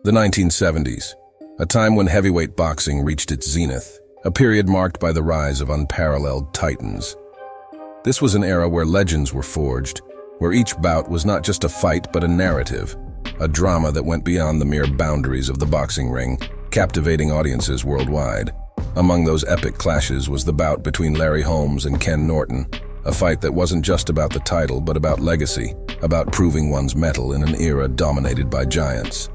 The 1970s, a time when heavyweight boxing reached its zenith, a period marked by the rise of unparalleled titans. This was an era where legends were forged, where each bout was not just a fight but a narrative, a drama that went beyond the mere boundaries of the boxing ring, captivating audiences worldwide. Among those epic clashes was the bout between Larry Holmes and Ken Norton, a fight that wasn't just about the title but about legacy, about proving one's mettle in an era dominated by giants.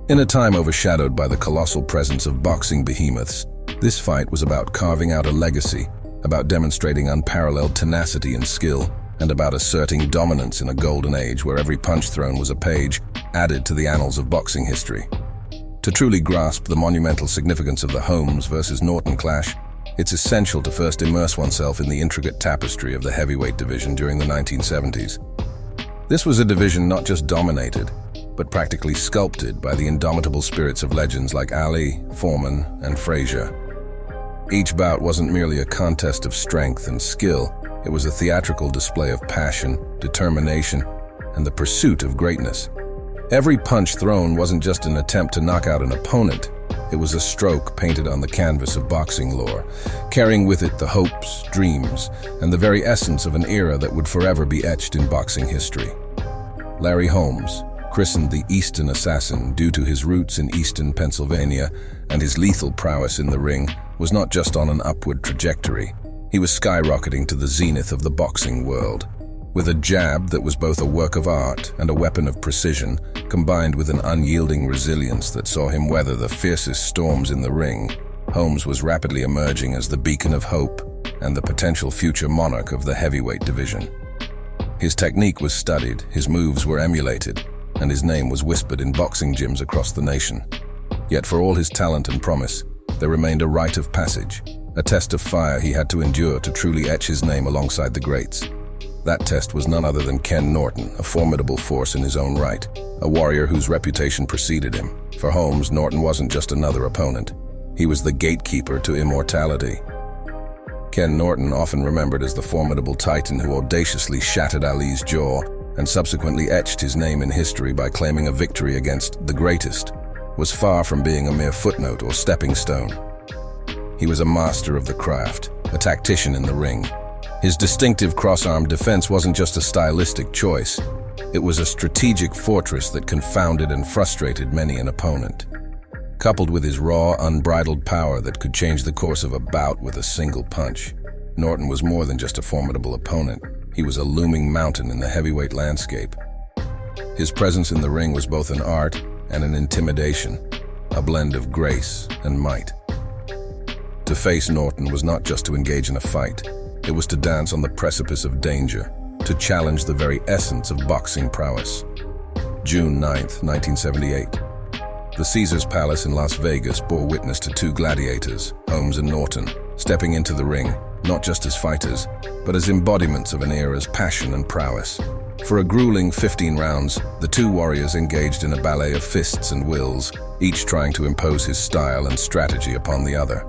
In a time overshadowed by the colossal presence of boxing behemoths, this fight was about carving out a legacy, about demonstrating unparalleled tenacity and skill, and about asserting dominance in a golden age where every punch thrown was a page added to the annals of boxing history. To truly grasp the monumental significance of the Holmes versus Norton clash, it's essential to first immerse oneself in the intricate tapestry of the heavyweight division during the 1970s. This was a division not just dominated, but practically sculpted by the indomitable spirits of legends like Ali, Foreman, and Frazier. Each bout wasn't merely a contest of strength and skill, it was a theatrical display of passion, determination, and the pursuit of greatness. Every punch thrown wasn't just an attempt to knock out an opponent, it was a stroke painted on the canvas of boxing lore, carrying with it the hopes, dreams, and the very essence of an era that would forever be etched in boxing history. Larry Holmes, christened the Easton Assassin due to his roots in Easton, Pennsylvania, and his lethal prowess in the ring, was not just on an upward trajectory. He was skyrocketing to the zenith of the boxing world. With a jab that was both a work of art and a weapon of precision, combined with an unyielding resilience that saw him weather the fiercest storms in the ring, Holmes was rapidly emerging as the beacon of hope and the potential future monarch of the heavyweight division. His technique was studied, his moves were emulated, and his name was whispered in boxing gyms across the nation. Yet for all his talent and promise, there remained a rite of passage, a test of fire he had to endure to truly etch his name alongside the greats. That test was none other than Ken Norton, a formidable force in his own right, a warrior whose reputation preceded him. For Holmes, Norton wasn't just another opponent. He was the gatekeeper to immortality. Ken Norton, often remembered as the formidable titan who audaciously shattered Ali's jaw and subsequently etched his name in history by claiming a victory against the greatest, was far from being a mere footnote or stepping stone. He was a master of the craft, a tactician in the ring. His distinctive cross-arm defense wasn't just a stylistic choice. It was a strategic fortress that confounded and frustrated many an opponent. Coupled with his raw, unbridled power that could change the course of a bout with a single punch, Norton was more than just a formidable opponent. He was a looming mountain in the heavyweight landscape. His presence in the ring was both an art and an intimidation, a blend of grace and might. To face Norton was not just to engage in a fight. It was to dance on the precipice of danger, to challenge the very essence of boxing prowess. June 9, 1978. The Caesars Palace in Las Vegas bore witness to two gladiators, Holmes and Norton, stepping into the ring, not just as fighters, but as embodiments of an era's passion and prowess. For a grueling 15 rounds, the two warriors engaged in a ballet of fists and wills, each trying to impose his style and strategy upon the other.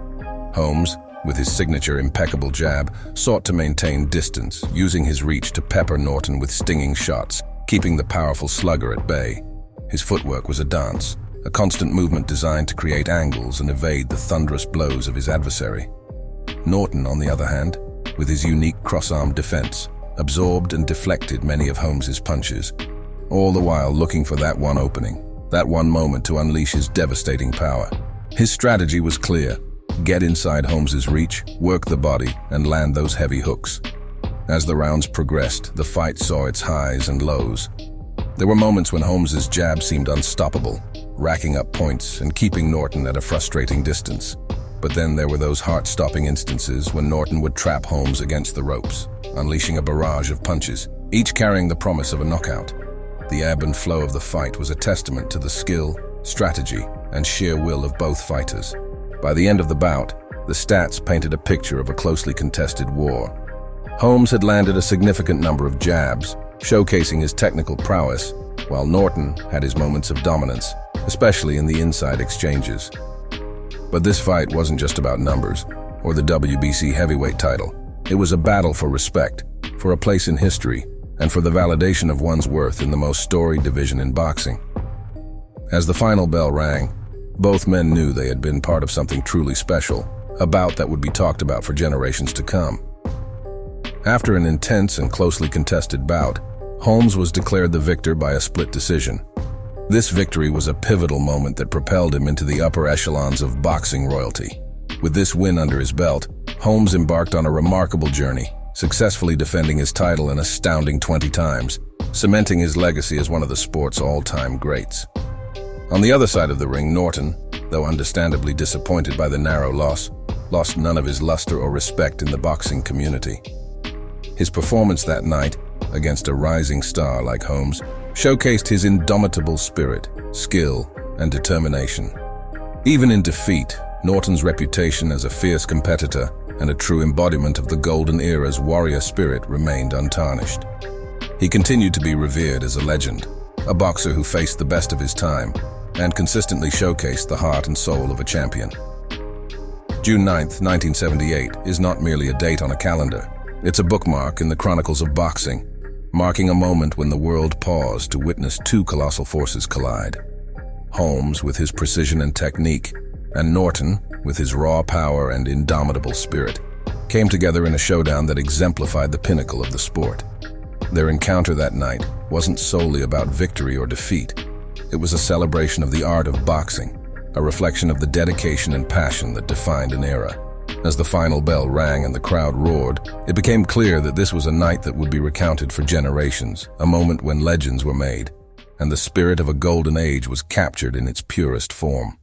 Holmes, with his signature impeccable jab, sought to maintain distance, using his reach to pepper Norton with stinging shots, keeping the powerful slugger at bay. His footwork was a dance, a constant movement designed to create angles and evade the thunderous blows of his adversary. Norton, on the other hand, with his unique cross-arm defense, absorbed and deflected many of Holmes's punches, all the while looking for that one opening, that one moment to unleash his devastating power. His strategy was clear: get inside Holmes's reach, work the body, and land those heavy hooks. As the rounds progressed, the fight saw its highs and lows. There were moments when Holmes's jab seemed unstoppable, racking up points and keeping Norton at a frustrating distance. But then there were those heart-stopping instances when Norton would trap Holmes against the ropes, unleashing a barrage of punches, each carrying the promise of a knockout. The ebb and flow of the fight was a testament to the skill, strategy, and sheer will of both fighters. By the end of the bout, the stats painted a picture of a closely contested war. Holmes had landed a significant number of jabs, showcasing his technical prowess, while Norton had his moments of dominance, especially in the inside exchanges. But this fight wasn't just about numbers, or the WBC heavyweight title. It was a battle for respect, for a place in history, and for the validation of one's worth in the most storied division in boxing. As the final bell rang, both men knew they had been part of something truly special, a bout that would be talked about for generations to come. After an intense and closely contested bout, Holmes was declared the victor by a split decision. This victory was a pivotal moment that propelled him into the upper echelons of boxing royalty. With this win under his belt, Holmes embarked on a remarkable journey, successfully defending his title an astounding 20 times, cementing his legacy as one of the sport's all-time greats. On the other side of the ring, Norton, though understandably disappointed by the narrow loss, lost none of his luster or respect in the boxing community. His performance that night, against a rising star like Holmes, showcased his indomitable spirit, skill, and determination. Even in defeat, Norton's reputation as a fierce competitor and a true embodiment of the golden era's warrior spirit remained untarnished. He continued to be revered as a legend, a boxer who faced the best of his time and consistently showcased the heart and soul of a champion. June 9, 1978 is not merely a date on a calendar. It's a bookmark in the chronicles of boxing, marking a moment when the world paused to witness two colossal forces collide. Holmes with his precision and technique, and Norton with his raw power and indomitable spirit, came together in a showdown that exemplified the pinnacle of the sport. Their encounter that night wasn't solely about victory or defeat. It was a celebration of the art of boxing, a reflection of the dedication and passion that defined an era. As the final bell rang and the crowd roared, it became clear that this was a night that would be recounted for generations, a moment when legends were made, and the spirit of a golden age was captured in its purest form.